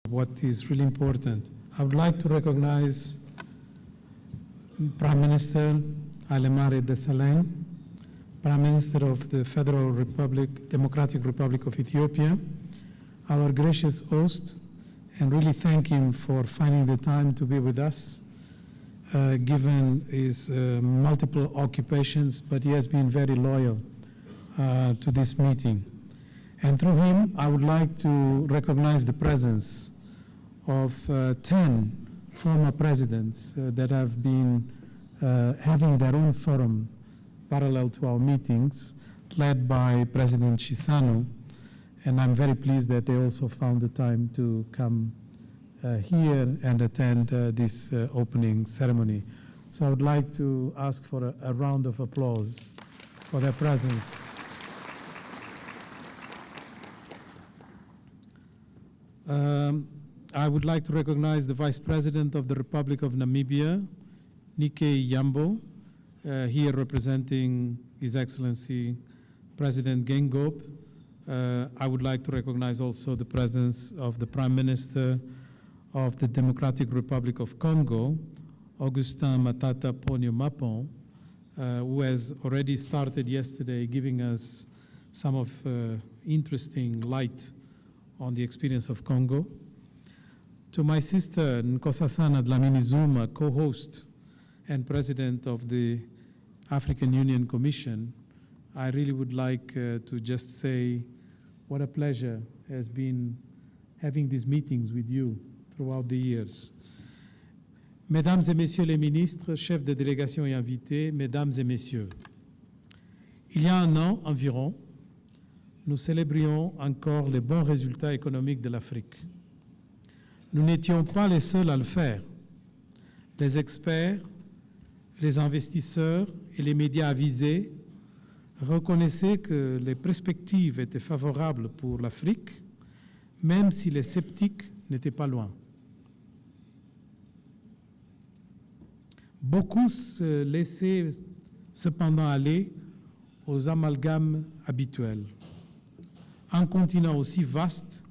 what is really important. I would like to recognize Prime Minister Hailemariam Desalegn, Prime Minister of the Federal Republic, Democratic Republic of Ethiopia, our gracious host, and really thank him for finding the time to be with us, given his multiple occupations, but he has been very loyal to this meeting. And through him, I would like to recognize the presence of 10 former presidents that have been having their own forum parallel to our meetings, led by President Chissano. And I'm very pleased that they also found the time to come here and attend this opening ceremony. So I would like to ask for a round of applause for their presence. I would like to recognize the Vice President of the Republic of Namibia, Nike Yambo, here representing His Excellency President Geingob. I would like to recognize also the presence of the Prime Minister of the Democratic Republic of Congo, Augustin Matata Ponyo Mapon, who has already started yesterday giving us some of interesting light on the experience of Congo. To my sister Nkosazana Dlamini Zuma, co-host and president of the African Union Commission, I really would like to just say what a pleasure has been having these meetings with you throughout the years. Mesdames et messieurs les ministres, chefs de délégation et invités, mesdames et messieurs, il y a un an environ, nous célébrions encore les bons résultats économiques de l'Afrique. Nous n'étions pas les seuls à le faire. Les experts, les investisseurs et les médias avisés reconnaissaient que les perspectives étaient favorables pour l'Afrique, même si les sceptiques n'étaient pas loin. Beaucoup se laissaient cependant aller aux amalgames habituels. Un continent aussi vaste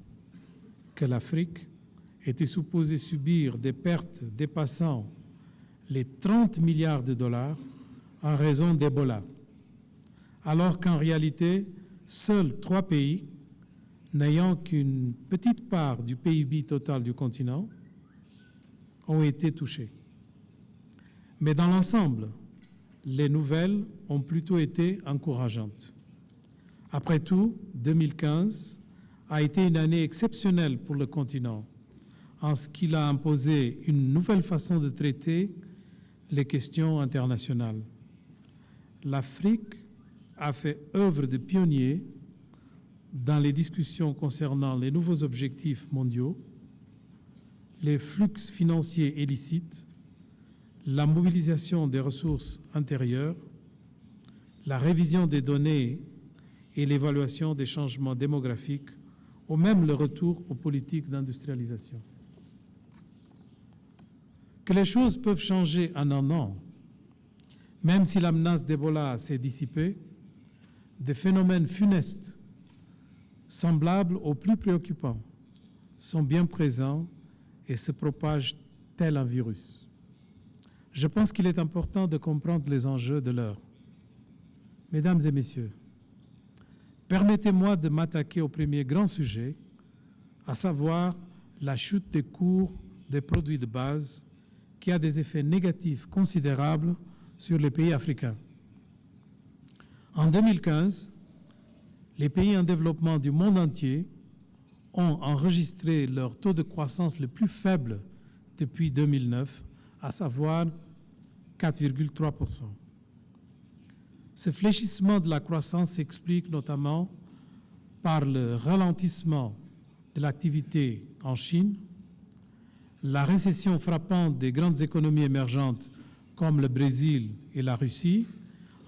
que l'Afrique était supposé subir des pertes dépassant les 30 milliards de dollars en raison d'Ebola, alors qu'en réalité, seuls 3 pays, n'ayant qu'une petite part du PIB total du continent, ont été touchés. Mais dans l'ensemble, les nouvelles ont plutôt été encourageantes. Après tout, 2015 a été une année exceptionnelle pour le continent, en ce qu'il a imposé une nouvelle façon de traiter les questions internationales. L'Afrique a fait œuvre de pionnier dans les discussions concernant les nouveaux objectifs mondiaux, les flux financiers illicites, la mobilisation des ressources intérieures, la révision des données et l'évaluation des changements démographiques, ou même le retour aux politiques d'industrialisation. Que les choses peuvent changer en un an, même si la menace d'Ebola s'est dissipée, des phénomènes funestes, semblables aux plus préoccupants, sont bien présents et se propagent tel un virus. Je pense qu'il est important de comprendre les enjeux de l'heure. Mesdames et messieurs, permettez-moi de m'attaquer au premier grand sujet, à savoir la chute des cours des produits de base qui a des effets négatifs considérables sur les pays africains. En 2015, les pays en développement du monde entier ont enregistré leur taux de croissance le plus faible depuis 2009, à savoir 4,3%. Ce fléchissement de la croissance s'explique notamment par le ralentissement de l'activité en Chine, la récession frappante des grandes économies émergentes comme le Brésil et la Russie,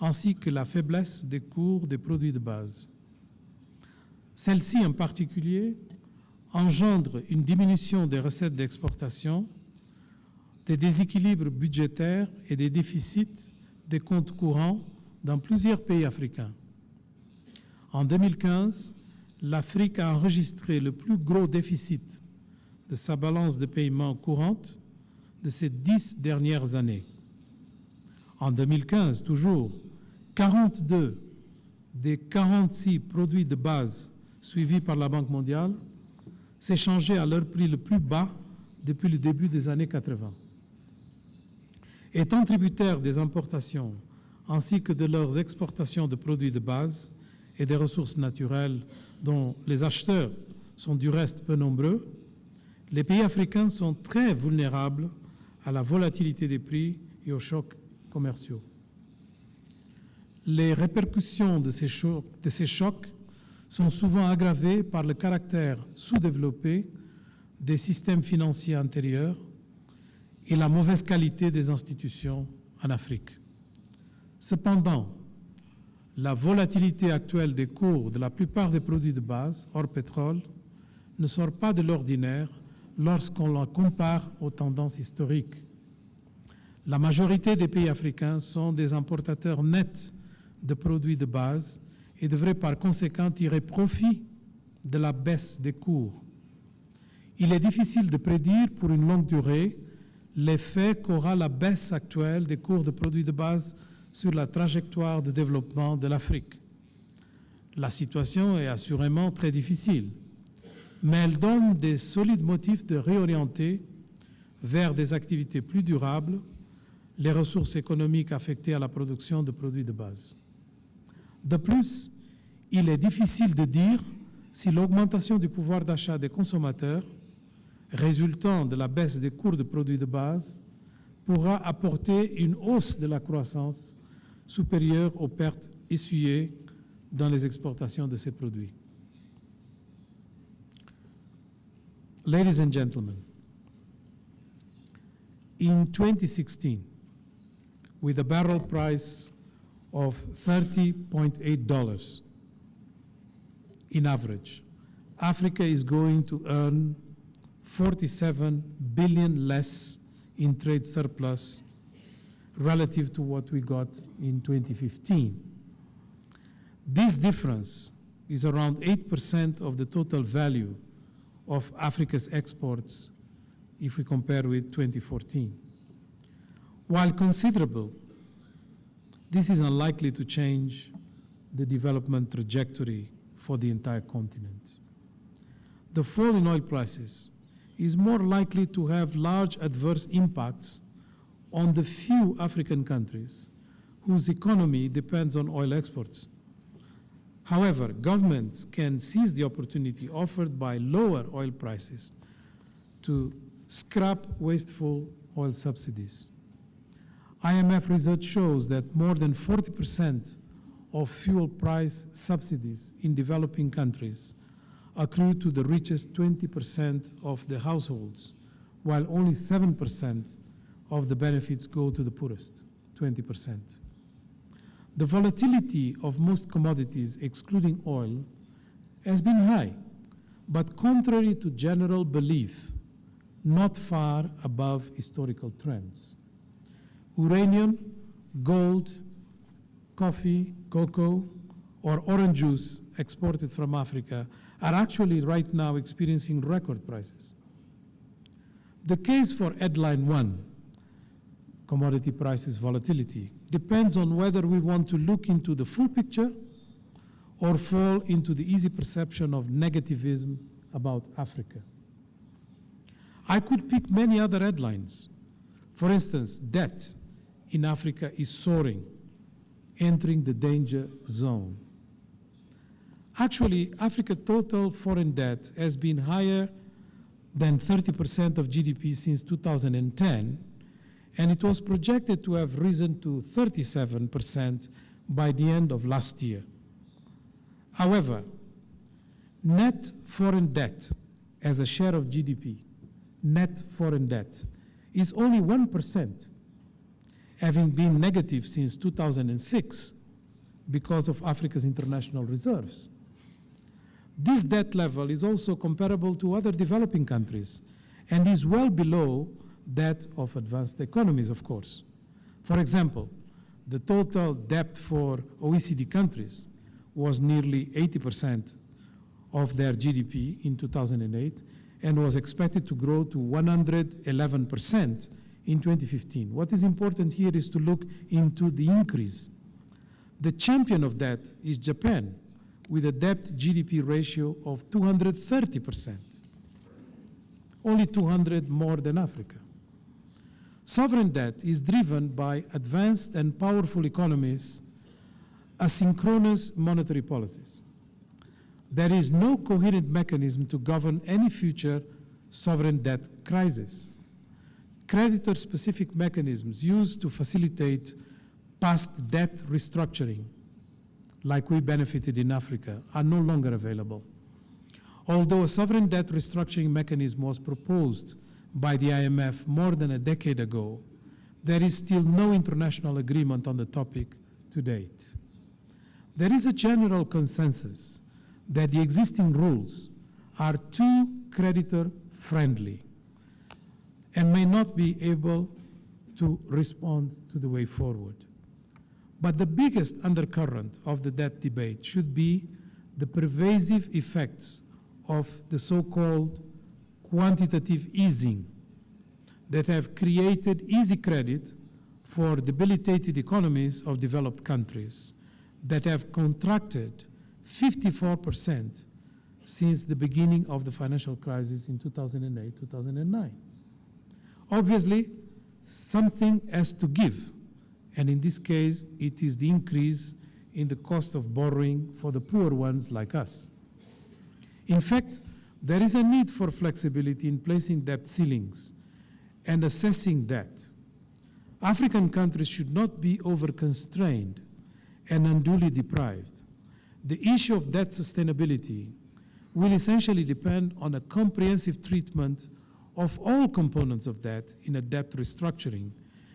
ainsi que la faiblesse des cours des produits de base. Celle-ci en particulier engendre une diminution des recettes d'exportation, des déséquilibres budgétaires et des déficits des comptes courants dans plusieurs pays africains. En 2015, l'Afrique a enregistré le plus gros déficit de sa balance de paiement courante de ces 10 dernières années. En 2015, toujours, 42 des 46 produits de base suivis par la Banque mondiale s'échangeaient à leur prix le plus bas depuis le début des années 80. Étant tributaires des importations ainsi que de leurs exportations de produits de base et des ressources naturelles dont les acheteurs sont du reste peu nombreux, les pays africains sont très vulnérables à la volatilité des prix et aux chocs commerciaux. Les répercussions de ces chocs sont souvent aggravées par le caractère sous-développé des systèmes financiers antérieurs et la mauvaise qualité des institutions en Afrique. Cependant, la volatilité actuelle des cours de la plupart des produits de base, hors pétrole, ne sort pas de l'ordinaire lorsqu'on la compare aux tendances historiques. La majorité des pays africains sont des importateurs nets de produits de base et devraient par conséquent tirer profit de la baisse des cours. Il est difficile de prédire pour une longue durée l'effet qu'aura la baisse actuelle des cours de produits de base sur la trajectoire de développement de l'Afrique. La situation est assurément très difficile, mais elle donne des solides motifs de réorienter vers des activités plus durables les ressources économiques affectées à la production de produits de base. De plus, il est difficile de dire si l'augmentation du pouvoir d'achat des consommateurs résultant de la baisse des cours de produits de base pourra apporter une hausse de la croissance supérieure aux pertes essuyées dans les exportations de ces produits. Ladies and gentlemen, in 2016, with a barrel price of $30.8 in average, Africa is going to earn 47 billion less in trade surplus relative to what we got in 2015. This difference is around 8% of the total value of Africa's exports if we compare with 2014. While considerable, this is unlikely to change the development trajectory for the entire continent. The fall in oil prices is more likely to have large adverse impacts on the few African countries whose economy depends on oil exports. However, governments can seize the opportunity offered by lower oil prices to scrap wasteful oil subsidies. IMF research shows that more than 40% of fuel price subsidies in developing countries accrue to the richest 20% of the households, while only 7% of the benefits go to the poorest, 20%. The volatility of most commodities, excluding oil, has been high, but contrary to general belief, not far above historical trends. Uranium, gold, coffee, cocoa, or orange juice exported from Africa are actually right now experiencing record prices. The case for headline 1, commodity prices volatility, depends on whether we want to look into the full picture or fall into the easy perception of negativism about Africa. I could pick many other headlines. For instance, debt in Africa is soaring, entering the danger zone. Actually, Africa's total foreign debt has been higher than 30% of GDP since 2010, and it was projected to have risen to 37% by the end of last year. However, net foreign debt as a share of GDP, net foreign debt, is only 1%, having been negative since 2006 because of Africa's international reserves. This debt level is also comparable to other developing countries and is well below that of advanced economies, of course. For example, the total debt for OECD countries was nearly 80% of their GDP in 2008, and was expected to grow to 111% in 2015. What is important here is to look into the increase. The champion of that is Japan, with a debt-GDP ratio of 230%, only 200 more than Africa. Sovereign debt is driven by advanced and powerful economies, asynchronous monetary policies. There is no coherent mechanism to govern any future sovereign debt crisis. Creditor-specific mechanisms used to facilitate past debt restructuring, like we benefited in Africa, are no longer available. Although a sovereign debt restructuring mechanism was proposed by the IMF more than a decade ago, there is still no international agreement on the topic to date. There is a general consensus that the existing rules are too creditor-friendly and may not be able to respond to the way forward. But the biggest undercurrent of the debt debate should be the pervasive effects of the so-called quantitative easing that have created easy credit for debilitated economies of developed countries that have contracted 54% since the beginning of the financial crisis in 2008-2009. Obviously, something has to give, and in this case, it is the increase in the cost of borrowing for the poor ones like us. In fact, there is a need for flexibility in placing debt ceilings and assessing debt. African countries should not be over-constrained and unduly deprived. The issue of debt sustainability will essentially depend on a comprehensive treatment of all components of debt in a debt restructuring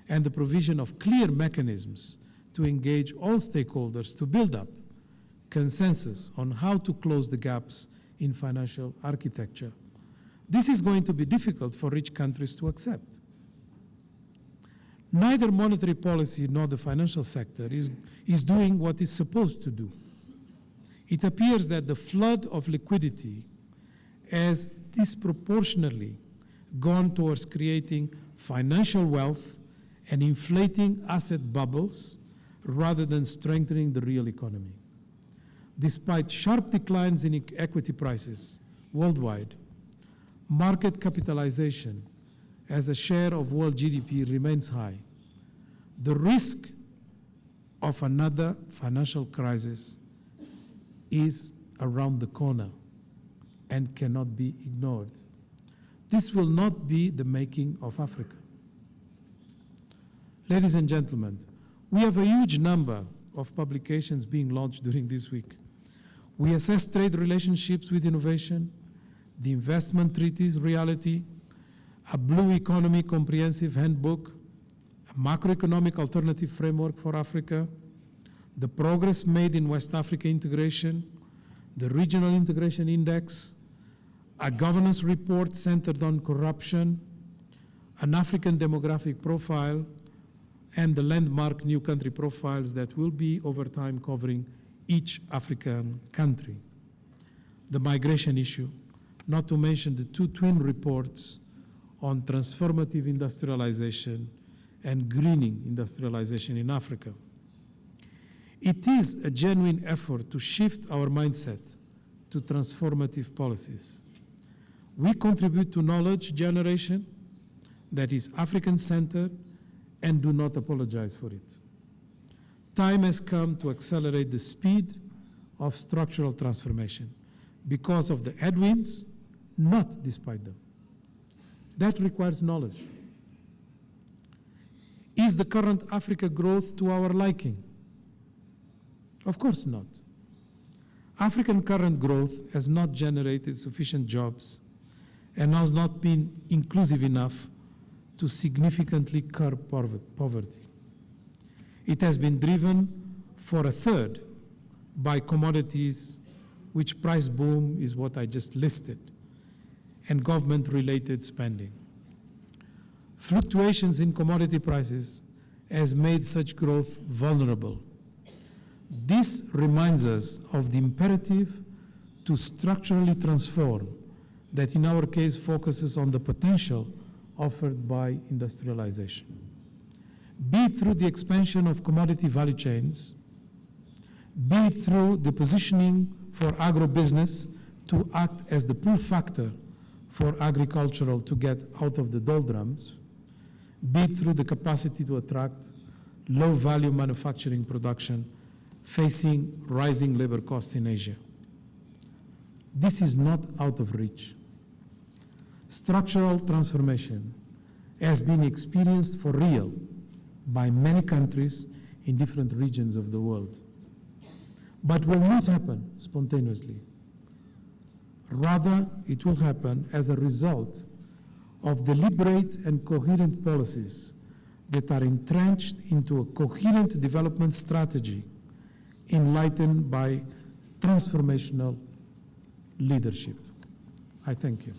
and the provision of clear mechanisms to engage all stakeholders to build up consensus on how to close the gaps in financial architecture. This is going to be difficult for rich countries to accept. Neither monetary policy nor the financial sector is doing what it's supposed to do. It appears that the flood of liquidity has disproportionately gone towards creating financial wealth and inflating asset bubbles rather than strengthening the real economy. Despite sharp declines in equity prices worldwide, market capitalization as a share of world GDP remains high. The risk of another financial crisis is around the corner and cannot be ignored. This will not be the making of Africa. Ladies and gentlemen, we have a huge number of publications being launched during this week. We assess trade relationships with innovation, the investment treaties reality, a blue economy comprehensive handbook, a macroeconomic alternative framework for Africa, the progress made in West Africa integration, the regional integration index, a governance report centered on corruption, an African demographic profile, and the landmark new country profiles that will be over time covering each African country. The migration issue, not to mention the two twin reports on transformative industrialization and greening industrialization in Africa. It is a genuine effort to shift our mindset to transformative policies. We contribute to knowledge generation that is African-centered and do not apologize for it. Time has come to accelerate the speed of structural transformation because of the headwinds, not despite them. That requires knowledge. Is the current Africa growth to our liking? Of course not. African current growth has not generated sufficient jobs and has not been inclusive enough to significantly curb poverty. It has been driven for a third by commodities, which price boom is what I just listed, and government-related spending. Fluctuations in commodity prices has made such growth vulnerable. This reminds us of the imperative to structurally transform that in our case focuses on the potential offered by industrialization. Be it through the expansion of commodity value chains, be it through the positioning for agribusiness to act as the pull factor for agricultural to get out of the doldrums, be it through the capacity to attract low-value manufacturing production facing rising labor costs in Asia. This is not out of reach. Structural transformation has been experienced for real by many countries in different regions of the world, but will not happen spontaneously. Rather, it will happen as a result of deliberate and coherent policies that are entrenched into a coherent development strategy enlightened by transformational leadership. I thank you.